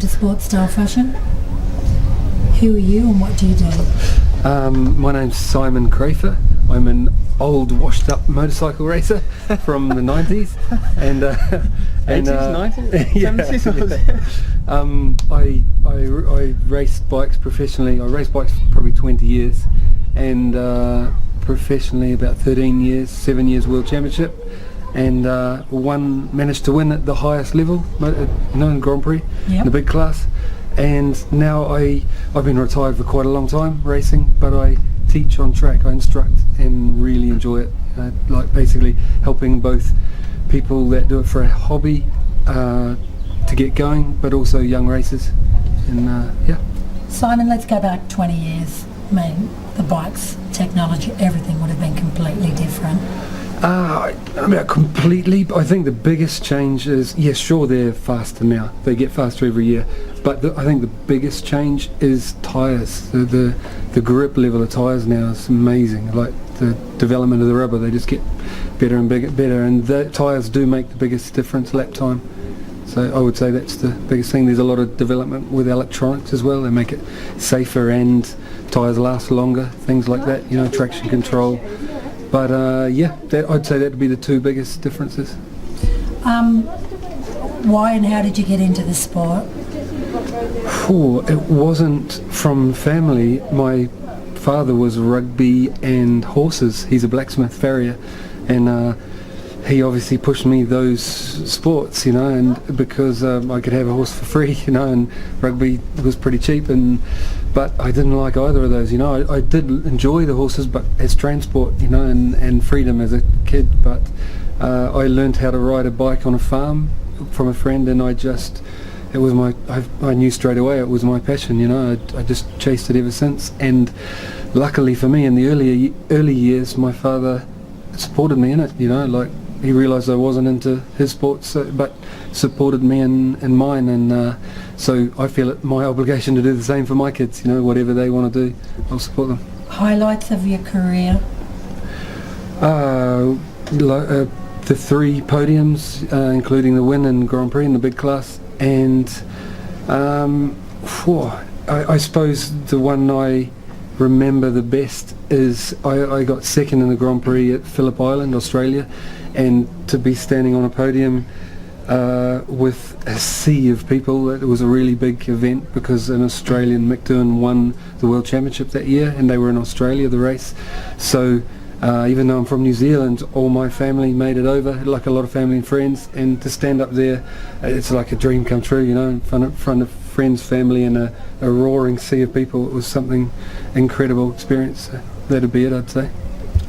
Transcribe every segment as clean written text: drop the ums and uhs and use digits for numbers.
into sports style fashion. Who are you and what do you do? My name's Simon Crafar. I'm an old washed up motorcycle racer from the 90s and 80s, 90s? yeah, 70s? I raced bikes professionally. I raced bikes for probably 20 years and professionally about 13 years, 7 years World Championship, and managed to win at the highest level, in Grand Prix, in the big class. And now I've been retired for quite a long time racing, but I teach on track, I instruct and really enjoy it. Like basically helping both people that do it for a hobby to get going, but also young racers. And Simon, let's go back 20 years. I mean, the bikes, technology, everything would have been completely different. Completely. I think the biggest change is, yes, sure, they're faster now. They get faster every year. But I think the biggest change is tyres. The grip level of tyres now is amazing. Like the development of the rubber, they just get better and better. And the tyres do make the biggest difference lap time. So I would say that's the biggest thing. There's a lot of development with electronics as well. They make it safer and tyres last longer, things like that, traction control. But I'd say that would be the two biggest differences. Why and how did you get into the sport? It wasn't from family. My father was rugby and horses. He's a blacksmith farrier, and he obviously pushed me those sports, and because I could have a horse for free, and rugby was pretty cheap, but I didn't like either of those. I did enjoy the horses, but as transport, and freedom as a kid. But I learned how to ride a bike on a farm from a friend, and I knew straight away it was my passion. I just chased it ever since. And luckily for me, in the early years, my father supported me in it. Like he realised I wasn't into his sports, but supported me in mine, and so I feel it my obligation to do the same for my kids. Whatever they want to do, I'll support them. Highlights of your career? The 3 podiums, including the win in Grand Prix in the big class, and I suppose the one I remember the best is I got second in the Grand Prix at Phillip Island, Australia, and to be standing on a podium with a sea of people. It was a really big event because an Australian, Mick Doohan, won the World Championship that year, and they were in Australia, the race. So even though I'm from New Zealand, all my family made it over, like a lot of family and friends, and to stand up there, it's like a dream come true, in front of friends, family, and a roaring sea of people. It was something incredible experience. So that'd be it, I'd say.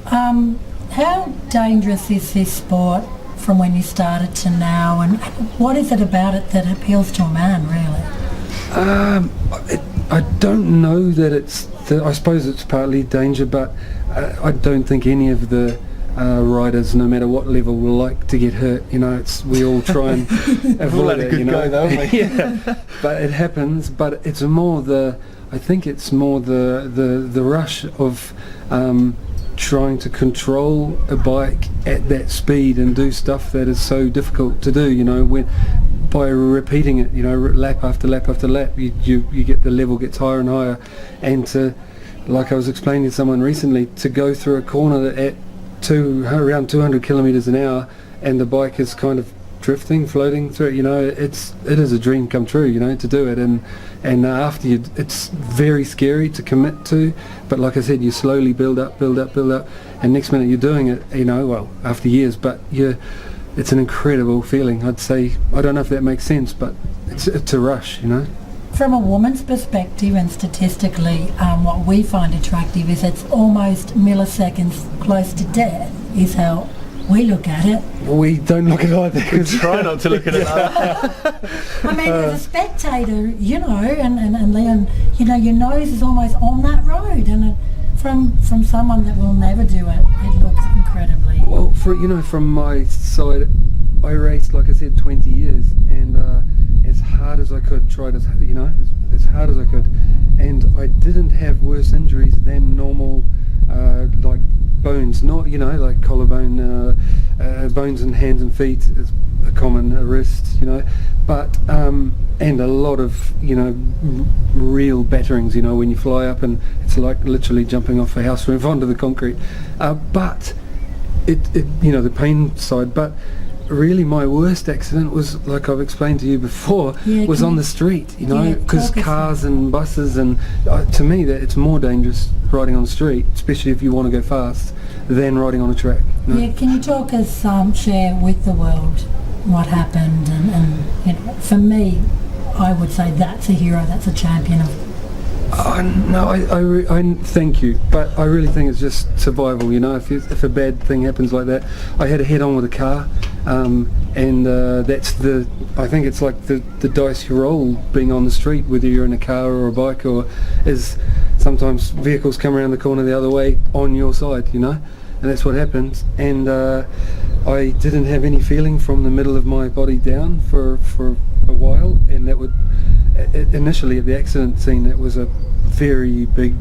How dangerous is this sport from when you started to now, and what is it about it that appeals to a man, really? I don't know that I suppose it's partly danger, but I don't think any of the riders, no matter what level, will like to get hurt. We all try and avoid it. Go, though, yeah, but it happens. But it's more the rush of trying to control a bike at that speed and do stuff that is so difficult to do. When by repeating it, lap after lap after lap, you get the level gets higher and higher, and to, like I was explaining to someone recently, to go through a corner at around 200 kilometres an hour, and the bike is kind of drifting, floating through it, it is a dream come true, to do it, and after it's very scary to commit to, but like I said, you slowly build up, and next minute you're doing it, after years, but it's an incredible feeling, I'd say. I don't know if that makes sense, but it's a rush, From a woman's perspective, and statistically, what we find attractive is it's almost milliseconds close to death, is how we look at it. We don't look at it either. We try not to look at it. I mean, as a spectator, and then, your nose is almost on that road, and from someone that will never do it, it looks incredibly. Well, from my side, I raced, like I said, 20 years, and as hard as I could, tried as hard as I could, and I didn't have worse injuries than normal, like bones, not like collarbone, bones in hands and feet is a common, wrist, but and a lot of, real batterings, when you fly up and it's like literally jumping off a house roof onto the concrete. But it the pain side, but really my worst accident was, like I've explained to you before, was on the street, because cars and buses, and to me that it's more dangerous riding on the street, especially if you want to go fast, than riding on a track. Yeah, can you talk us, share with the world what happened, and for me, I would say that's a hero, that's a champion of... No, I thank you, but I really think it's just survival. If a bad thing happens like that, I had a head-on with a car, and that's I think it's like the dice you roll being on the street, whether you're in a car or a bike, or is sometimes vehicles come around the corner the other way on your side, and that's what happens. And I didn't have any feeling from the middle of my body down for a while, and that would initially at the accident scene, that was a very big,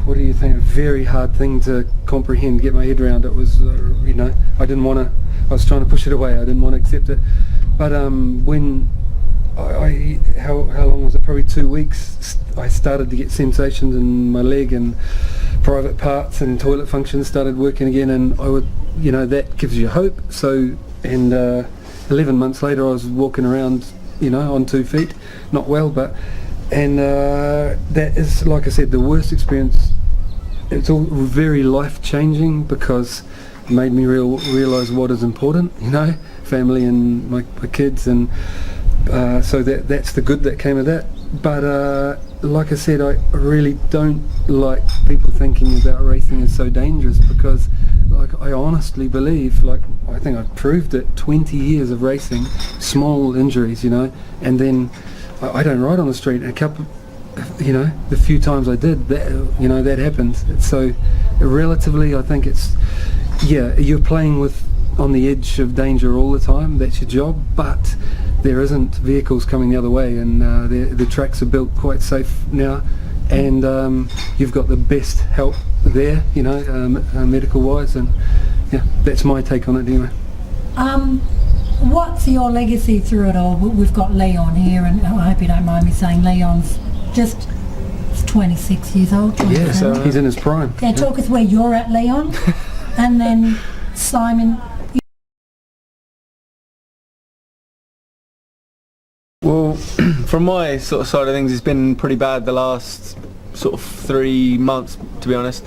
what do you think, a very hard thing to comprehend, get my head around. It was, I didn't want to, I was trying to push it away, I didn't want to accept it. But when how long was it, probably 2 weeks, I started to get sensations in my leg, and private parts and toilet functions started working again, and I would, that gives you hope. So, and 11 months later I was walking around, on 2 feet, not well, but, and that is, like I said, the worst experience. It's all very life-changing, because it made me realise what is important, family and my kids, and so that's the good that came of that. But like I said, I really don't like people thinking about racing as so dangerous, because I honestly believe, I think I've proved it, 20 years of racing, small injuries, and then I don't ride on the street. A couple, the few times I did, that happens. So relatively, I think it's, you're playing on the edge of danger all the time. That's your job, but there isn't vehicles coming the other way, and the tracks are built quite safe now, and you've got the best help there, medical wise, and that's my take on it anyway. What's your legacy through it all? We've got Leon here, and I hope you don't mind me saying Leon's just 26 years old. Yeah, so he's in his prime. Yeah, talk us where you're at, Leon, and then Simon. Well, from my sort of side of things, it's been pretty bad the last sort of 3 months, to be honest.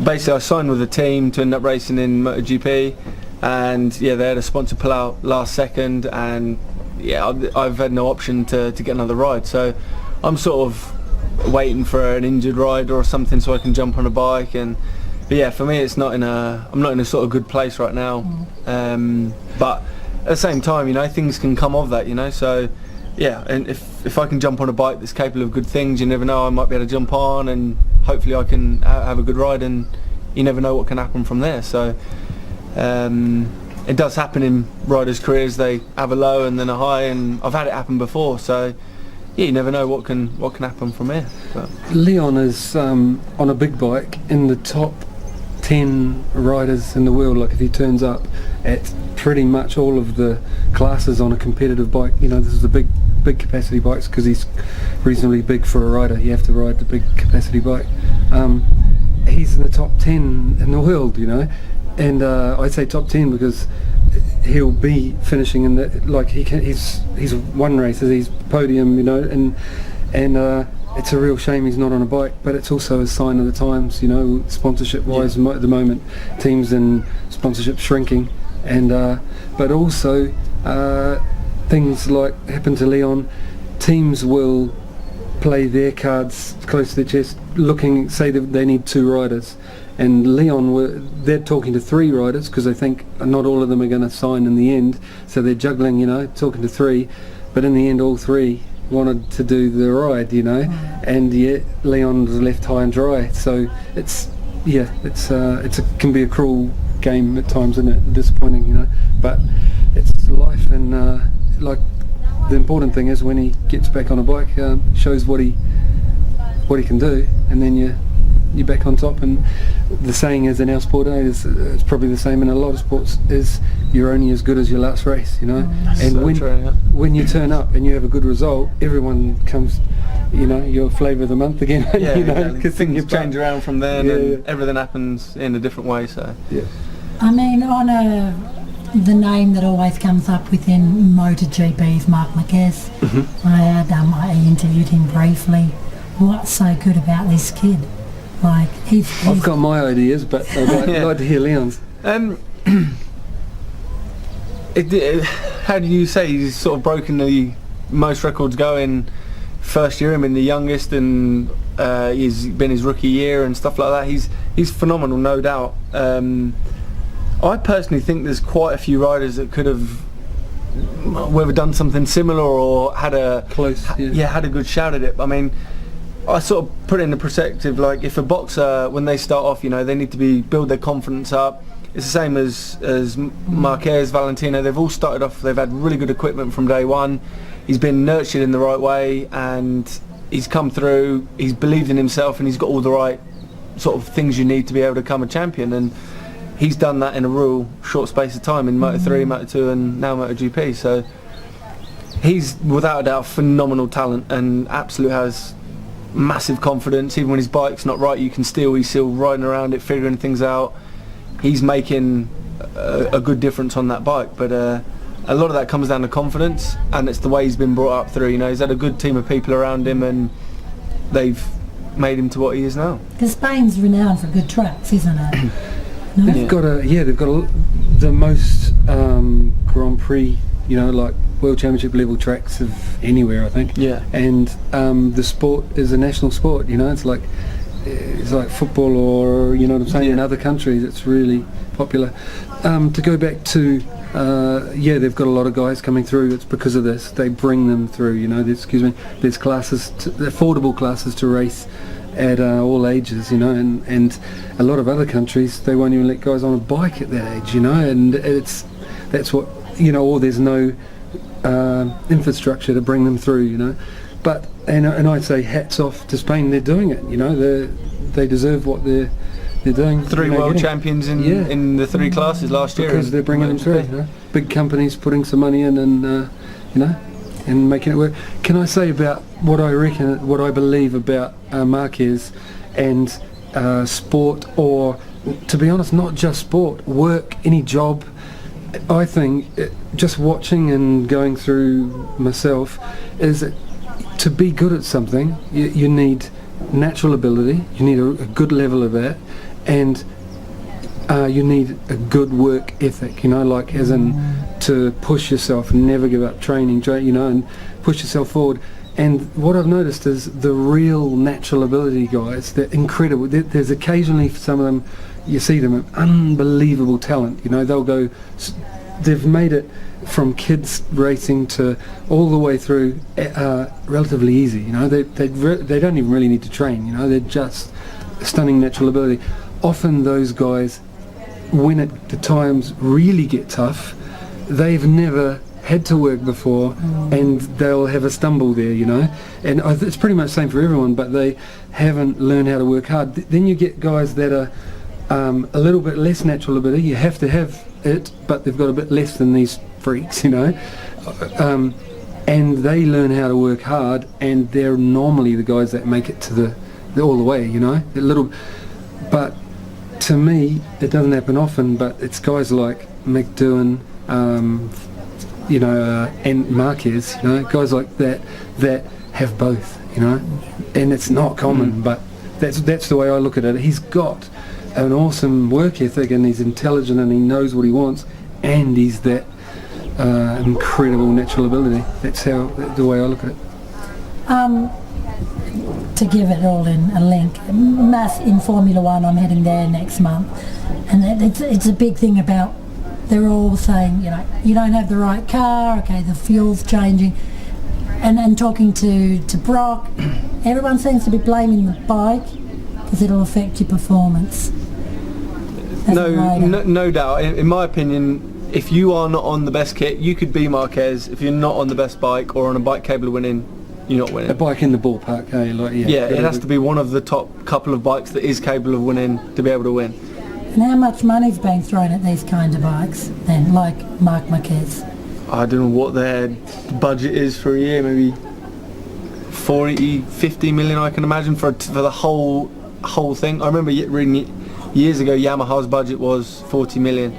Basically, I signed with a team to end up racing in MotoGP, and they had a sponsor pull out last second, and I've had no option to get another ride. So I'm sort of waiting for an injured rider or something so I can jump on a bike. But for me, I'm not in a sort of good place right now. But at the same time, things can come of that, so and if I can jump on a bike that's capable of good things, you never know, I might be able to jump on and hopefully I can have a good ride, and you never know what can happen from there. So it does happen in riders' careers, they have a low and then a high, and I've had it happen before, so you never know what can happen from here. But Leon is on a big bike in the top 10 riders in the world. Like, if he turns up at pretty much all of the classes on a competitive bike, this is the big capacity bikes, because he's reasonably big for a rider. You have to ride the big capacity bike. He's in the top 10 in the world, and I say top 10 because he'll be finishing in the, he's won races, he's podium, and it's a real shame he's not on a bike, but it's also a sign of the times, sponsorship wise. At the moment, teams and sponsorship shrinking, and but also things like happen to Leon. Teams will play their cards close to their chest, say that they need 2 riders, and Leon they're talking to 3 riders, because they think not all of them are going to sign in the end, so they're juggling, talking to 3, but in the end all 3 wanted to do the ride, and yet Leon was left high and dry. So it can be a cruel game at times, isn't it? Disappointing, but it's life, and the important thing is when he gets back on a bike, shows what he can do, and then you're back on top. And the saying is in our sport, it's probably the same in a lot of sports, is you're only as good as your last race, you know. And So when true, yeah. when you turn up and you have a good result, everyone comes, you know, you're flavour of the month again. Yeah, you know, exactly. 'cause Things you're change around from then, Yeah, and yeah. everything happens in a different way. So Yeah. I mean, the name that always comes up within MotoGP is Marc Marquez. I interviewed him briefly. What's so good about this kid? Like, he's I've got my ideas, but I'd Yeah. like to hear Leon's. How do you say he's sort of broken the most records going? First year, I mean the youngest, and he's been his rookie year and stuff like that. He's phenomenal, no doubt. I personally think there's quite a few riders that could have whether done something similar or had a Close, yeah. had a good shout at it. I mean, I sort of put it into perspective, like if a boxer, when they start off, you know, they need to build their confidence up. It's the same as Marquez, Valentino. They've all started off, they've had really good equipment from day one. He's been nurtured in the right way, and he's come through, he's believed in himself, and he's got all the right sort of things you need to be able to become a champion. And he's done that in a real short space of time in Moto3, Moto2 and now MotoGP. So he's without a doubt phenomenal talent, and absolutely has massive confidence. Even when his bike's not right, he's still riding around it, figuring things out. He's making a good difference on that bike, but a lot of that comes down to confidence, and it's the way he's been brought up through. You know, he's had a good team of people around him, and they've made him to what he is now. Because Spain's renowned for good tracks, isn't it? No? They've got the most Grand Prix, you know, like World Championship level tracks of anywhere, I think. Yeah. And the sport is a national sport. You know, it's like football, or you know what I'm saying. Yeah. In other countries, it's really popular. To go back to they've got a lot of guys coming through. It's because of this. They bring them through. You know, there's classes, affordable classes to race at all ages, you know, and a lot of other countries, they won't even let guys on a bike at that age, you know, and that's what, you know, or there's no infrastructure to bring them through, you know. But and I'd say hats off to Spain. They're doing it, you know. They deserve what they're doing. Three world champions in the three classes last year, because they're bringing them through, you know. Big companies putting some money in, and you know, and making it work. Can I say about what I believe about Marquez and sport, or to be honest, not just sport, work, any job. I think just watching and going through myself is that to be good at something, you need natural ability, you need a good level of that, and you need a good work ethic, you know, like as in to push yourself and never give up training, you know, and push yourself forward. And what I've noticed is the real natural ability guys, they're incredible. There's occasionally some of them, you see them, unbelievable talent, you know, they've made it from kids racing to all the way through relatively easy, you know. They don't even really need to train, you know. They're just stunning natural ability. Often those guys, when the times really get tough, they've never had to work before, and they'll have a stumble there, you know. And it's pretty much the same for everyone, but they haven't learned how to work hard. Then you get guys that are a little bit less natural ability. You have to have it, but they've got a bit less than these freaks, you know. And they learn how to work hard, and they're normally the guys that make it to all the way, you know. But to me, it doesn't happen often. But it's guys like McDowan, you know, and Marquez, you know, guys like that have both, you know. And it's not common, but that's the way I look at it. He's got an awesome work ethic, and he's intelligent, and he knows what he wants, and he's that incredible natural ability. That's the way I look at it. To give it all in a link, mass in Formula One, I'm heading there next month, and it's a big thing about, they're all saying, you know, you don't have the right car, okay, the fuel's changing, and talking to Brock, everyone seems to be blaming the bike because it'll affect your performance. No doubt. In my opinion, if you are not on the best kit, you could be Marquez. If you're not on the best bike or on a bike capable of winning, you're not winning. A bike in the ballpark, hey? Like, yeah, it has to be one of the top couple of bikes that is capable of winning to be able to win. And how much money's being thrown at these kind of bikes then, like Marc Marquez? I don't know what their budget is for a year, maybe 40, 50 million I can imagine for the whole thing. I remember reading years ago Yamaha's budget was 40 million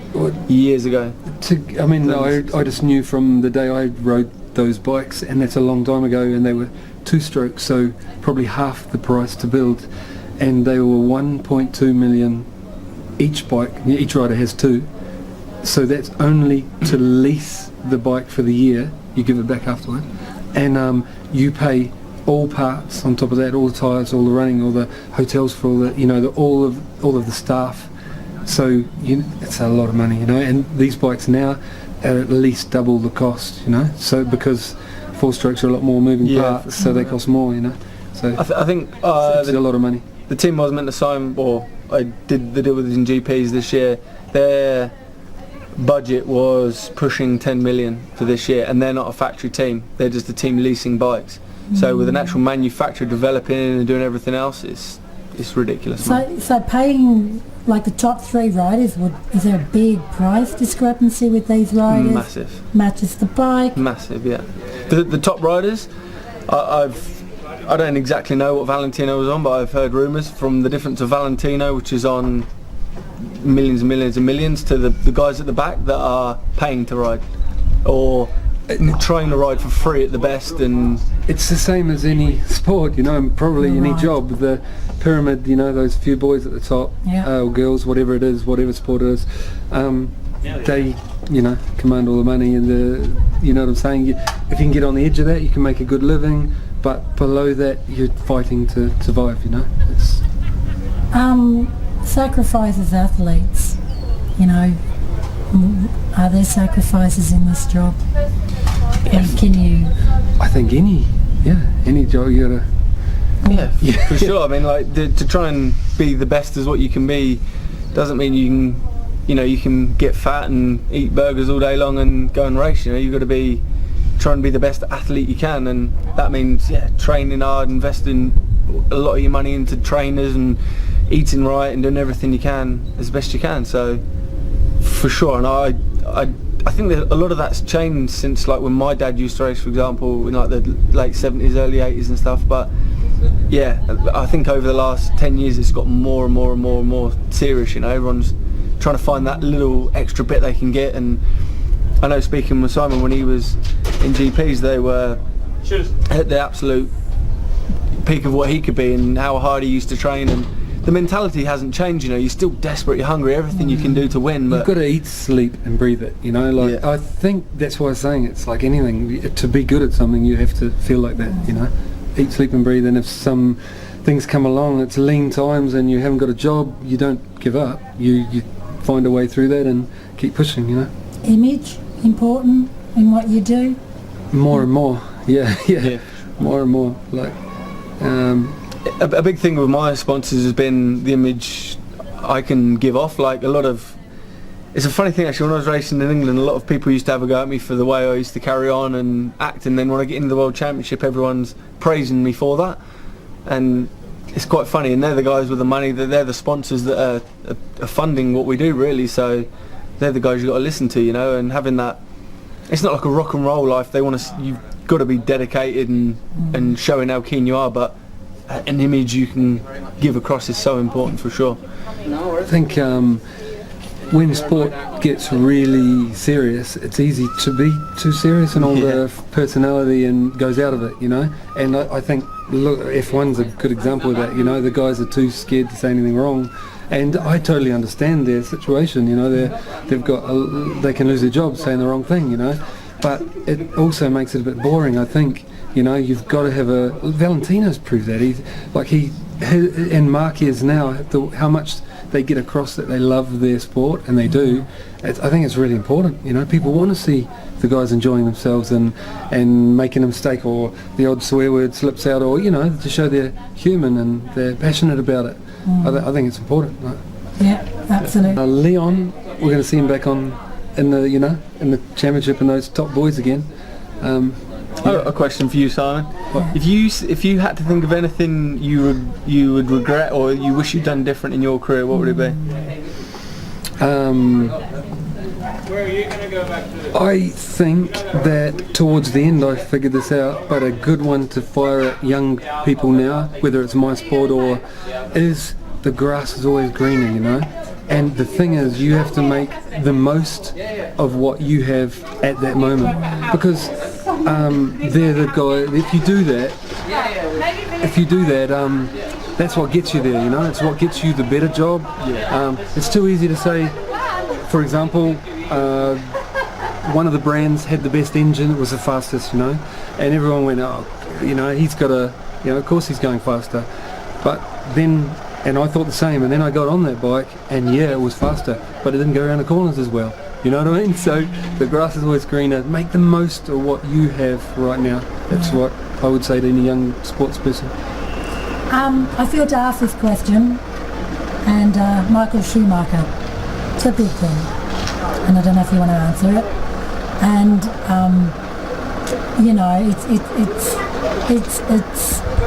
years ago. I just knew from the day I rode those bikes, and that's a long time ago, and they were two-stroke, so probably half the price to build, and they were 1.2 million each bike. Each rider has two, so that's only to lease the bike for the year. You give it back afterward, and you pay all parts on top of that, all the tyres, all the running, all the hotels for all the, all of the staff. So it's a lot of money, and these bikes now are at least double the cost, so because four-strokes are a lot more moving parts, so they cost more, so I think it's a lot of money. The team I was meant to sign, or I did the deal with in GPs this year, their budget was pushing 10 million for this year, and they're not a factory team, they're just a team leasing bikes. So with an actual manufacturer developing and doing everything else, it's ridiculous. So paying like the top three riders, is there a big price discrepancy with these riders? Massive. Matches the bike? Massive, yeah. The top riders, I don't exactly know what Valentino was on, but I've heard rumours from the difference of Valentino, which is on millions and millions and millions, to the guys at the back that are paying to ride, or trying to ride for free at the best. And it's the same as any sport, and probably any job. The pyramid, those few boys at the top, or girls, whatever it is, whatever sport it is, they, command all the money, and you know what I'm saying? If you can get on the edge of that, you can make a good living, but below that, you're fighting to survive, It's sacrifices athletes, are there sacrifices in this job? And can you... I think any job you gotta... Yeah, for sure. I mean, like, to try and be the best as what you can be doesn't mean you can get fat and eat burgers all day long and go and race. You've got to try and be the best athlete you can, and that means training hard, investing a lot of your money into trainers and eating right and doing everything you can as best you can. So for sure, and I think that a lot of that's changed since, like, when my dad used to race, for example, in like the late 70s, early 80s and stuff. But yeah, I think over the last 10 years it's got more and more and more and more serious. Everyone's trying to find that little extra bit they can get. And I know, speaking with Simon, when he was in GPs, they were at the absolute peak of what he could be and how hard he used to train, and the mentality hasn't changed. You're still desperate, you're hungry, everything you can do to win, but you've got to eat, sleep and breathe it, I think that's why I'm saying it's like anything. To be good at something, you have to feel like that, eat, sleep and breathe. And if some things come along, it's lean times and you haven't got a job, you don't give up, you find a way through that and keep pushing. Image important in what you do? More and more, yeah. More and more, like a big thing with my sponsors has been the image I can give off. Like, it's a funny thing actually, when I was racing in England, a lot of people used to have a go at me for the way I used to carry on and act, and then when I get into the World Championship, everyone's praising me for that, and it's quite funny. And they're the guys with the money, they're the sponsors that are funding what we do, really, so they're the guys you've got to listen to, and having that, it's not like a rock and roll life. You've got to be dedicated and showing how keen you are, but an image you can give across is so important, for sure. I think when sport gets really serious, it's easy to be too serious, and all the personality and goes out of it, and I think, look, F1's a good example of that. The guys are too scared to say anything wrong, and I totally understand their situation. They can lose their job saying the wrong thing, but it also makes it a bit boring, I think. You've got to have Valentino's proved that. And Marquez now, how much they get across that they love their sport, and they do. I think it's really important. People want to see the guys enjoying themselves and making a mistake, or the odd swear word slips out, or to show they're human and they're passionate about it. I think it's important. Right? Yeah, absolutely. Leon, we're going to see him back in the championship and those top boys again. I've got a question for you, Simon. If you had to think of anything you would regret or you wish you'd done different in your career, what would it be? I think that towards the end I figured this out, but a good one to fire at young people now, whether it's my sport or, is the grass is always greener, you know? And the thing is, you have to make the most of what you have at that moment, because they're the guy. If you do that, that's what gets you there, you know? It's what gets you the better job. It's too easy to say, for example, one of the brands had the best engine, it was the fastest, you know, and everyone went, oh, you know, he's got a, you know, of course he's going faster. But then, and I thought the same, and then I got on that bike, and yeah, it was faster, but it didn't go around the corners as well, you know what I mean? So the grass is always greener. Make the most of what you have right now. That's what I would say to any young sports person. I feel to ask this question, and Michael Schumacher, it's a big thing, and I don't know if you want to answer it. And you know, it's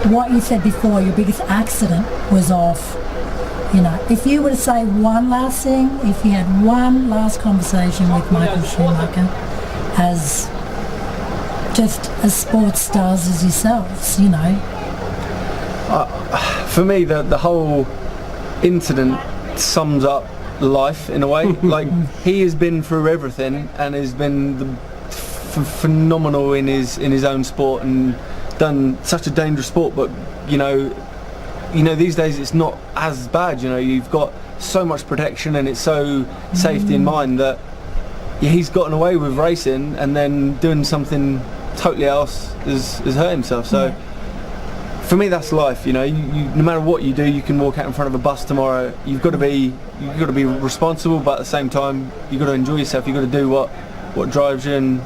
what you said before. Your biggest accident was off. You know, if you were to say one last thing, if you had one last conversation with Michael Schumacher, as just as sports stars as yourselves, you know. For me, the whole incident sums up life in a way. Like, he has been through everything and has been phenomenal in his own sport and done such a dangerous sport, but you know these days it's not as bad. You know, you've got so much protection and it's so safety in mind that he's gotten away with racing and then doing something totally else has hurt himself. So for me, that's life. You know, you no matter what you do, you can walk out in front of a bus tomorrow. You've got to be responsible, but at the same time, you've got to enjoy yourself. You've got to do what drives you, and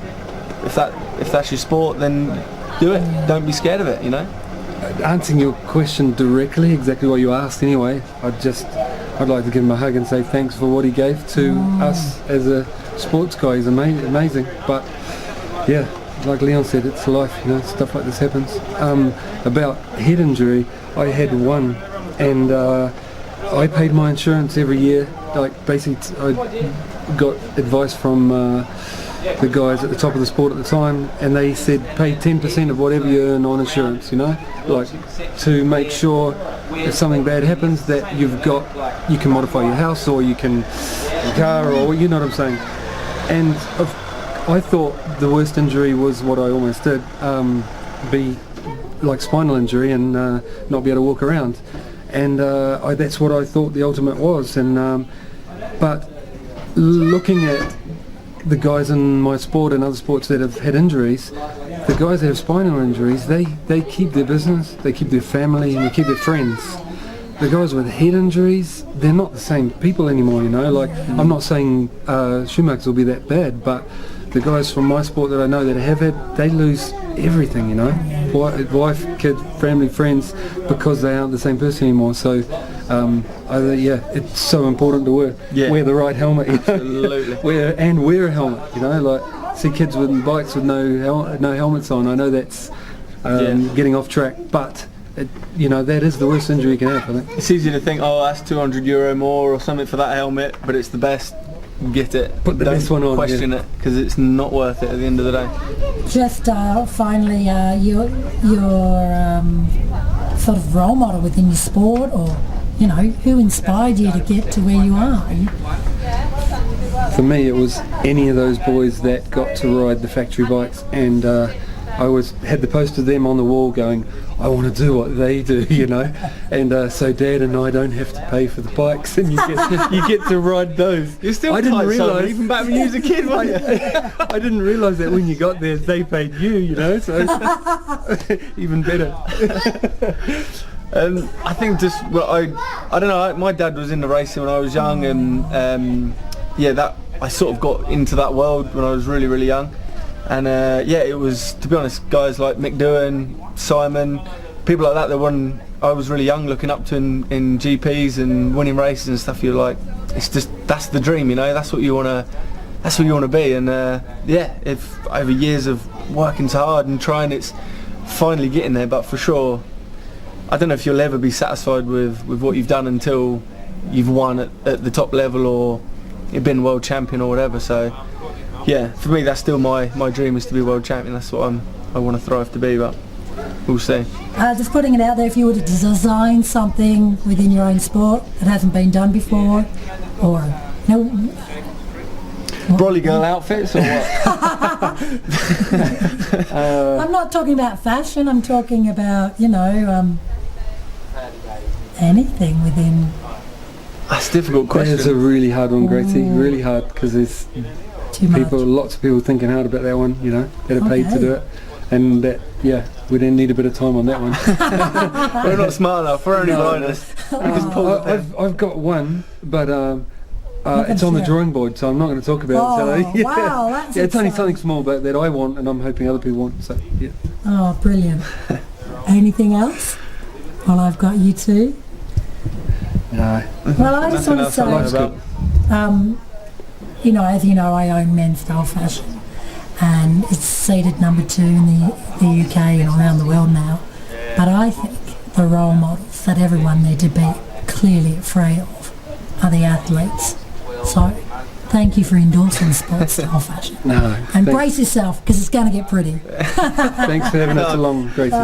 if that's your sport, then do it. Don't be scared of it. You know. Answering your question directly, exactly what you asked anyway, I'd like to give him a hug and say thanks for what he gave to us as a sports guy. He's amazing. But yeah, like Leon said, it's life, you know, stuff like this happens. About head injury, I had one, and I paid my insurance every year. Like, basically, I got advice from the guys at the top of the sport at the time, and they said pay 10% of whatever you earn on insurance, you know, like to make sure if something bad happens that you can modify your house, or you can your car, or you know what I'm saying. And I thought the worst injury was what I almost did, be like spinal injury and not be able to walk around, and that's what I thought the ultimate was. And but looking at the guys in my sport and other sports that have had injuries, the guys that have spinal injuries, they keep their business, they keep their family, and they keep their friends. The guys with head injuries, they're not the same people anymore, you know. Like, I'm not saying Schumachers will be that bad, but the guys from my sport that I know that have had, they lose everything, you know. Wife, kid, family, friends, because they aren't the same person anymore. So it's so important to wear the right helmet, you know? Absolutely. wear a helmet, you know. Like, see kids with bikes with no helmets on. I know that's getting off track, but you know, that is the worst injury you can have, I think. It's easy to think, oh, that's €200 more or something for that helmet, but it's the best. Get it. Put the best one on. Question it, because it's not worth it at the end of the day. Just finally, your sort of role model within your sport, or you know, who inspired you to get to where you are? For me, it was any of those boys that got to ride the factory bikes, and I always had the poster of them on the wall going, I want to do what they do, you know. And so Dad and I don't have to pay for the bikes, and you get to ride those. You're still I didn't realise, even back when you was a kid, weren't you? I didn't realise that when you got there they paid you know, so even better. I think just, well, I don't know, my dad was into racing when I was young, and that I sort of got into that world when I was really, really young. And it was, to be honest, guys like Mick Doohan, Simon, people like that when I was really young, looking up to in GPs and winning races and stuff. You're like, it's just, that's the dream, you know. That's what you want to be. And if over years of working so hard and trying, it's finally getting there. But for sure, I don't know if you'll ever be satisfied with what you've done until you've won at the top level, or been world champion or whatever. So yeah, for me that's still my dream, is to be world champion. That's what I want to strive to be, but we'll see. Just putting it out there, if you were to design something within your own sport that hasn't been done before, or Brolly girl outfits or what? I'm not talking about fashion, I'm talking about, anything within... That's a difficult question. That is a really hard one, Gracie. Really hard, because there's Too much. lots of people thinking hard about that one, that are paid to do it. And that, we then need a bit of time on that one. We're not smart enough, we're only minors. I've got one, but it's on the drawing board, so I'm not going to talk about it. So, Wow, that's it's only exciting. something small that I want, and I'm hoping other people want. So yeah. Oh, brilliant. Anything else? Well, I've got you two. No. Well, I just want to say, Life's good. as you know, I own Men's Style Fashion, and it's seated number 2 in the UK and around the world now. But I think the role models that everyone need to be clearly afraid of are the athletes. So, thank you for endorsing Sports Style Fashion. No. And brace yourself, because it's going to get pretty. Thanks for having us along, Gracie.